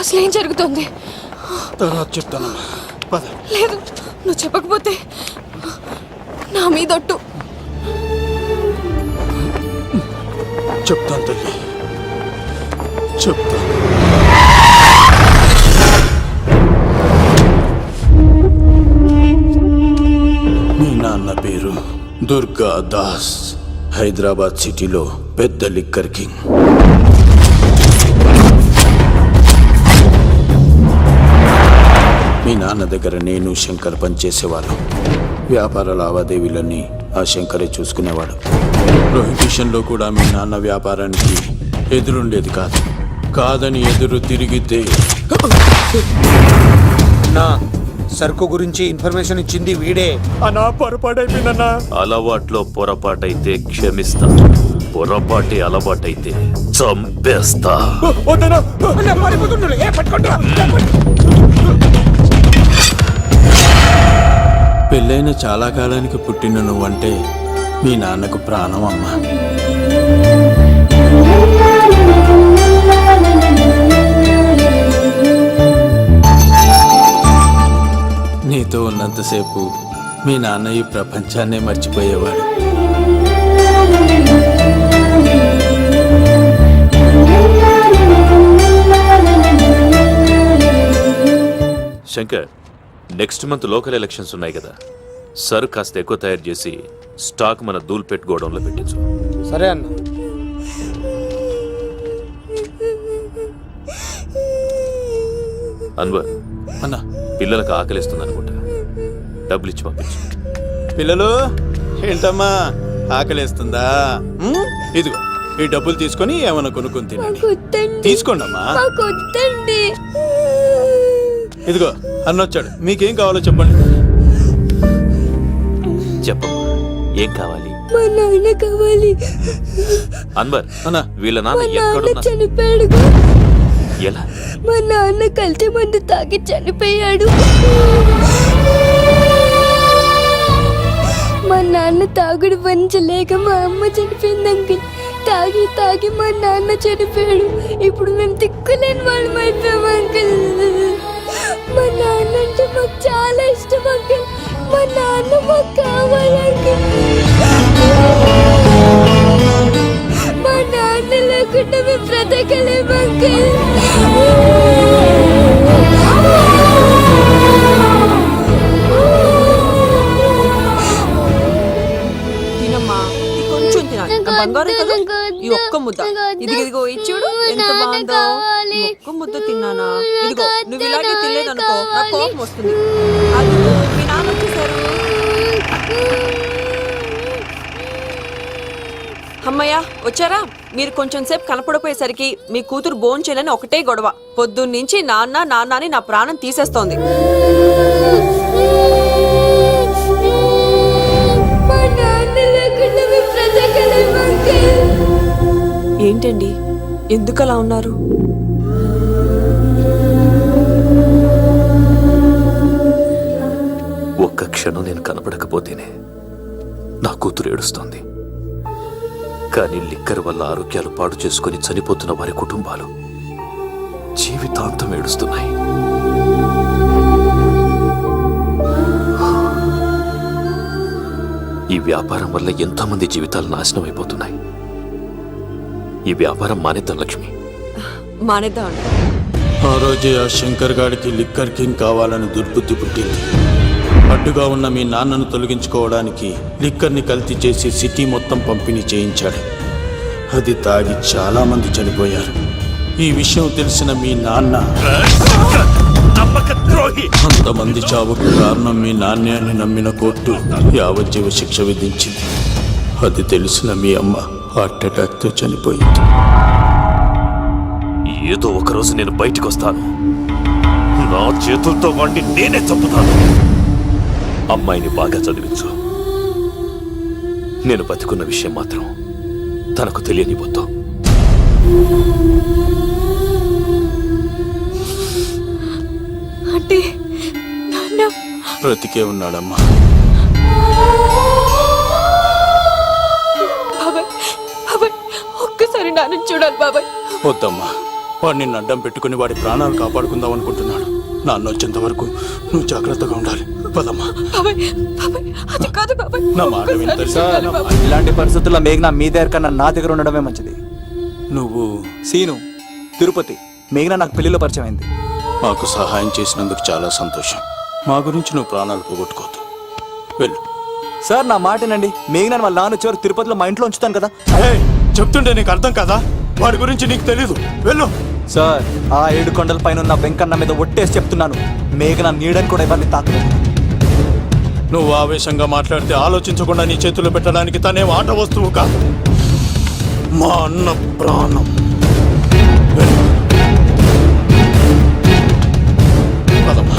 అసలు ఏం జరుగుతుంది? తర్వాత చెప్తానమ్మా, పద. లేదు, నువ్వు చెప్పకపోతే నా మీదొట్టు. చెప్తాను తల్లి, చెప్తాను. మీ నాన్న పేరు దుర్గా దాస్. హైదరాబాద్ సిటీలో పెద్ద లిక్కర్ కింగ్. మీ నాన్న దగ్గర నేను శంకర్ పనిచేసేవాళ్ళం. వ్యాపార లావాదేవీలన్నీ ఆ శంకరే చూసుకునేవాడు. ప్రొహిబిషన్లో కూడా మీ నాన్న వ్యాపారానికి ఎదురుండేది కాదు. కాదని ఎదురు తిరిగితే నా సరుకు గురించి ఇన్ఫర్మేషన్ ఇచ్చింది వీడే. అన్నా పొరపాటైపోయిందన్నా. అలవాట్లో పొరపాటైతే క్షమిస్తా, పొరపాటి అలవాటైతే చంపేస్తా. పెళ్ళైన చాలా కాలానికి పుట్టిన నువ్వంటే మీ నాన్నకు ప్రాణం అమ్మా. నీతో ఉన్నంతసేపు మీ నాన్న ఈ ప్రపంచాన్నే మర్చిపోయేవాడు. Shankar, next month local elections ఉన్నాయి కదా, సరుకు కాస్త ఎక్కువ తయారు చేసి స్టాక్ మన దూల్పేట్ గోడౌన్లో పెట్టించు. సరే అన్న. అన్వర్ అన్నా, పిల్లలకు ఆకలిస్తుంది అనుకుంటా, డబ్బులు ఇచ్చి పంపించు. పిల్లలు ఏంటమ్మా ఆకలేస్తుందా? ఇదిగో ఈ డబ్బులు తీసుకొని ఏమైనా కొనుక్కొని తినండి. తీసుకోండి అమ్మా. ఇదిగో అన్నొచ్చాడు, మీకేం కావాలో చెప్పండి. చెప్పమ్మా, ఏం కావాలి? మా నాన్న కావాలి. అన్వర్ అన్నా, వీళ్ళ నాన్న ఎక్కడున్నా? చనిపోయాడు. ఎలా? మా నాన్న కల్తీ మందు తాగి చనిపోయాడు. మా నాన్న తాగుడు భరించలేక మా అమ్మ చనిపోయింది అంకుల్. తాగి తాగి మా నాన్న చనిపోయాడు. ఇప్పుడు మేము తిక్కులేని వాళ్ళం అయిపోయాం అంకుల్. మా నాన్న అంటే మాకు చాలా ఇష్టం అంకుల్. మా నాన్న మాకు కావాలి అంకుల్. మా నాన్న లేకుండా మేము బ్రతకలేము అంకుల్. తినమ్మా, కొంచెం తినాలి. బంగారం కదా, ఈ ఒక్క ముద్ద. ఇదిగో ఇచ్చుడు ఎంత బాగుందో. ఈ ఒక్క ముద్ద తిన్నానా? ఇదిగో నువ్వు ఇలాగే తినలేదనుకో నా కోపం వస్తుంది. అది మీ నాన్న వచ్చేసారు. అమ్మయ్య వచ్చారా? మీరు కొంచెం సేపు కనపడిపోయేసరికి మీ కూతురు భోంచేయాలని ఒకటే గొడవ. పొద్దున్నుంచి నాన్న నాన్న అని నా ప్రాణం తీసేస్తోంది. ఏంటండి, ఎందుకు అలా ఉన్నారు? ఒక్క క్షణం నేను కనపడకపోతేనే నా కూతురు ఏడుస్తోంది. కానీ లిక్కర్ వల్ల ఆరోగ్యాలు పాడు చేసుకుని చనిపోతున్న వారి కుటుంబాలు జీవితాంతం ఏడుస్తున్నాయి. ఈ వ్యాపారం వల్ల ఎంతోమంది జీవితాలు నాశనం అయిపోతున్నాయి. ఈ వ్యాపారం మానేద్దాం లక్ష్మి. మానేద్దాం. ఆ రోజే ఆ శంకర్ గాడికి లిక్కర్ కింగ్ కావాలని దుర్బుద్ధి పుట్టింది. అడ్డుగా ఉన్న మీ నాన్నను తొలగించుకోవడానికి లిక్కర్ని కల్తీ చేసి సిటీ మొత్తం పంపిణీ చేయించాడు. అది తాగి చాలా మంది చనిపోయారు. ఈ విషయం తెలిసిన మీ నాన్న అంతమంది చావుకు కారణం మీ నాన్నే అని నమ్మిన కోర్టు యావజ్జీవ శిక్ష విధించింది. అది తెలిసిన మీ అమ్మ హార్ట్ అటాక్తో చనిపోయింది. ఏదో ఒకరోజు నేను బయటికి వస్తాను, నా చేతులతో వాడిని నేనే చంపుతాను. అమ్మాయిని బాగా చదివించు. నేను బతికున్న విషయం మాత్రం తనకు తెలియనివ్వద్దు. అంటే నాన్న బ్రతికే ఉన్నాడమ్మా. బాబాయ్, బాబాయ్ ఒక్కసారి నాన్న చూడాలి బాబాయ్. వద్దమ్మా, వాడు నిన్ను అడ్డం పెట్టుకుని వాడి ప్రాణాలు కాపాడుకుందాం అనుకుంటున్నాడు. నాన్న వచ్చేంత వరకు నువ్వు జాగ్రత్తగా ఉండాలి. పదమ్మా. బాబాయ్ బాబాయ్ అది కాదు బాబాయ్. నా మాట విను తల్లి. సార్ ఇలాంటి పరిస్థితుల్లో మేఘన మీ దగ్గర కన్నా నా దగ్గర ఉండడమే మంచిది. నువ్వు సీను తిరుపతి మేఘన నాకు పెళ్లిలో పరిచయం అయింది. మాకు సహాయం చేసినందుకు చాలా సంతోషం. మా గురించి నువ్వు ప్రాణాలు పోగొట్టుకోవద్దు. వెళ్ళు. సార్ నా మాటనండి, మేఘన వాళ్ళ నాన్న వచ్చేవారు తిరుపతిలో మా ఇంట్లో ఉంచుతాను కదా. ఏయ్, చెప్తుంటే నీకు అర్థం కదా? వాడి గురించి నీకు తెలీదు. వెళ్ళు. సార్ ఆ 7 కొండల పైన ఉన్న వెంకన్న మీద ఒట్టేసి చెప్తున్నాను, మేఘన నీడని కూడా ఎవరిని తాకలేదు. నువ్వు ఆవేశంగా మాట్లాడితే ఆలోచించకుండా నీ చేతుల్లో పెట్టడానికి తనే ఆట వస్తువు కాదు, మా అన్న ప్రాణం. వెళ్ళు. పదమ్మా.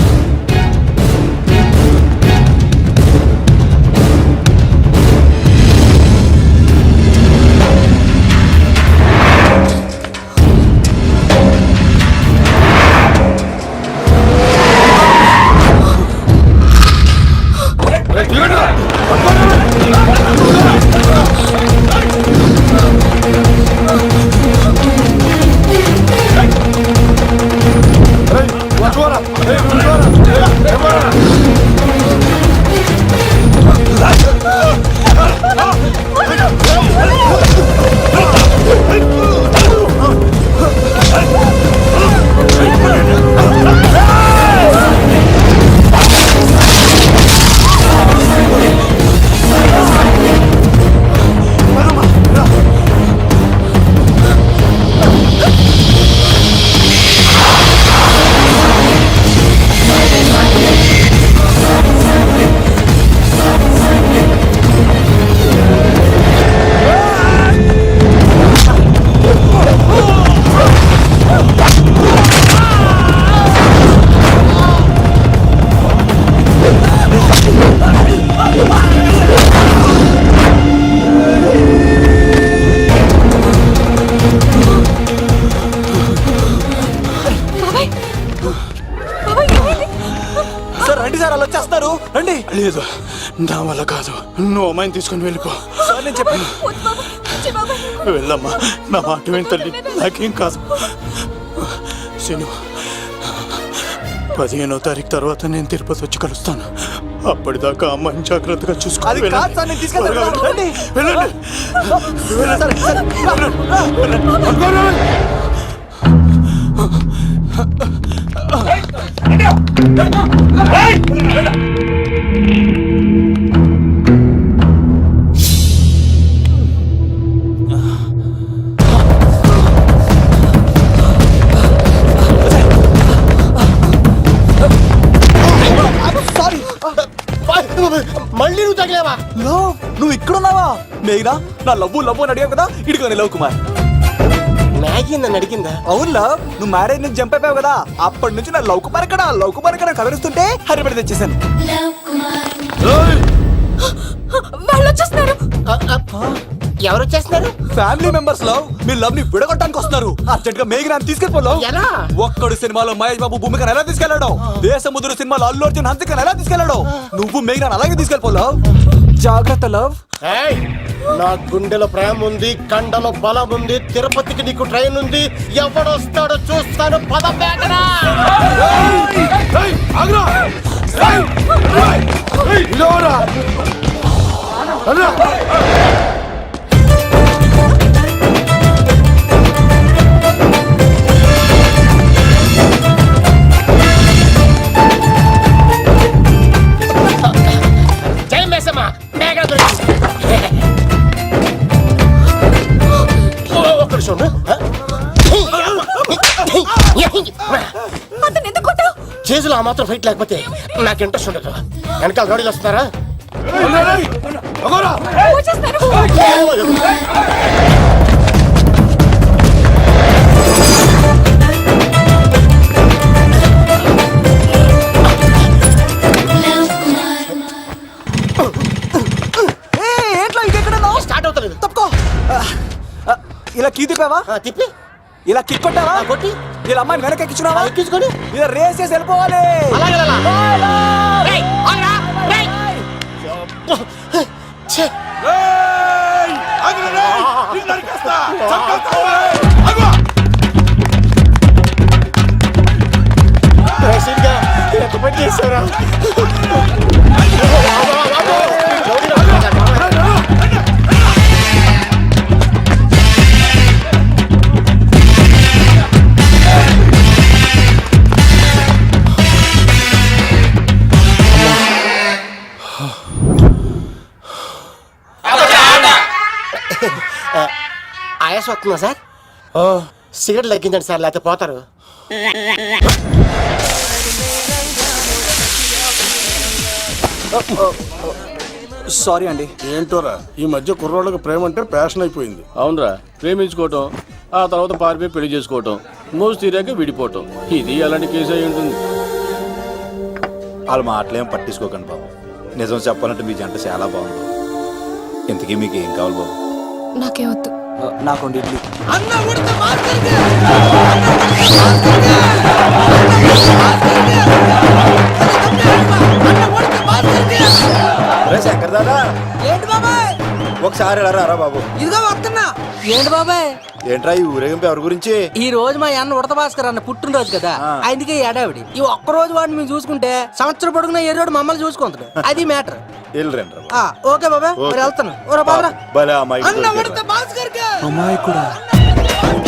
సార్ రండి సార్, అలా వచ్చేస్తారు రండి. లేదు, నా వల్ల కాదు. నువ్వు అమ్మాయిని తీసుకుని వెళ్ళిపో. సార్ నేను చెప్పాను. వెళ్ళమ్మా. నా మాట విని తల్లి, నాకేం కాదు. శను, 15వ తారీఖు తర్వాత నేను తిరుపతి వచ్చి కలుస్తాను. అప్పటిదాకా అమ్మాయిని జాగ్రత్తగా అది చూసుకోవాలి. కాదు సార్, నేను తీసుకెళ్తాను. రండి. వెళ్ళండి. సార్, సార్, మళ్ళీ నువ్వు తగిలేవా? లవ్, నువ్వు ఇక్కడున్నావా? మేఘనా నా లవ్వు అని అడిగావు కదా, ఇడిగా లవ్ కుమార్. మ్యాగీ నన్ను అడిగిందా? అవును లవ్, నువ్వు మ్యారేజ్ నుంచి జంప్ అయిపోయావు కదా, అప్పటి నుంచి నా లవ్ కుమార్ ఎక్కడ కవరిస్తుంటే హరిపడి తెచ్చేసాను. వాళ్ళు వచ్చేస్తున్నారు. ఎవరు వచ్చేస్తున్నారు? ఫ్యామిలీ మెంబర్స్ లవ్, మీ లవ్ ని విడగొట్టడానికి వస్తున్నారు. అర్జెంట్ గా మేఘనా తీసుకెళ్ళిపోలేవు. ఎలా? ఒక్కడు సినిమాలో మహేష్ బాబు భూమికను ఎలా తీసుకెళ్ళాడు, దేశముద్రు సినిమాలో అల్లు అర్జున్ హన్సికను ఎలా తీసుకెళ్ళాడు, నువ్వు మేఘనా అలాగే తీసుకెళ్ళిపోలేవు. జాగ్రత్త లవ్. నా గుండెలో ప్రేమ ఉంది, కండలో బలం ఉంది, తిరుపతికి నీకు ట్రైన్ ఉంది, ఎవడొస్తాడో చూస్తాను. పద మేఘనా. జై మేసమ్మ, మేఘన దొరికింది. ఒక్క నిమిషం ఉండు. అతను ఎందుకు కొట్టావు? చేతులు ఆ మాత్రం ఫైట్ లేకపోతే నాకు ఇంట్రెస్ట్ ఉండదు. వెనకాల రోడీలు వస్తున్నారా? వచ్చేస్తారు. స్టార్ట్ అవుతలేదు. తప్పుకో. ఇలా కీ తిప్పావా? తిప్పి ఇలా కిక్ కొట్టావా? కొట్టి ఇలా అమ్మాయిని వెనక ఎక్కించున్నావా? ఎక్కించుకొని ఇలా రేస్ చేసి వెళ్ళిపోవాలి. అలాగే ఈశ్వరా. ఆయాసం వస్తుందా సార్? సిగరెట్ లెక్కించండి సార్, లేకపోతే పోతారు. సారీ అండి. ఏంటోరా ఈ మధ్య కుర్రోళ్ళకి ప్రేమ అంటే ప్యాషన్ అయిపోయింది. అవునరా, ప్రేమించుకోవటం ఆ తర్వాత పారిపోయి పెళ్లి చేసుకోవటం, మోజు తీరాక విడిపోవటం, ఇది అలాంటి కేసు అయి ఉంటుంది. వాళ్ళ మాటలేం పట్టించుకోకండి బాబు. నిజం చెప్పాలంటే మీ జంట చాలా బాగుంది. ఇంతకీ మీకు ఏం కావాలి బాబు? నాకే వద్దు. నాకు ఇడ్లీ. శంకర్ దాదా ఏంటి బాబాయ్? ఒకసారి ఇలా రా బాబు. ఇదిగో వస్తున్నా. ఏంటి బాబాయ్? ఏంట్రా ఈ ఊరేగింపు ఎవరి గురించి? ఈ రోజు మా అన్న ఉడత భాస్కర్ అన్న పుట్టినరోజు కదా, అందుకే ఏడావిడి. ఈ ఒక్క రోజు వాడిని మేము చూసుకుంటే సంవత్సరం పొడుగున ఏ రోడ్డు మమ్మల్ని చూసుకుంటాడు. అది మ్యాటర్. వెళ్ళరండి ఓకే బాబాయ్, మరి వెళ్తాను. ఓరా బాబరా. భలే అమ్మాయి అన్న ఉడత భాస్కర్ అమ్మాయి కూడా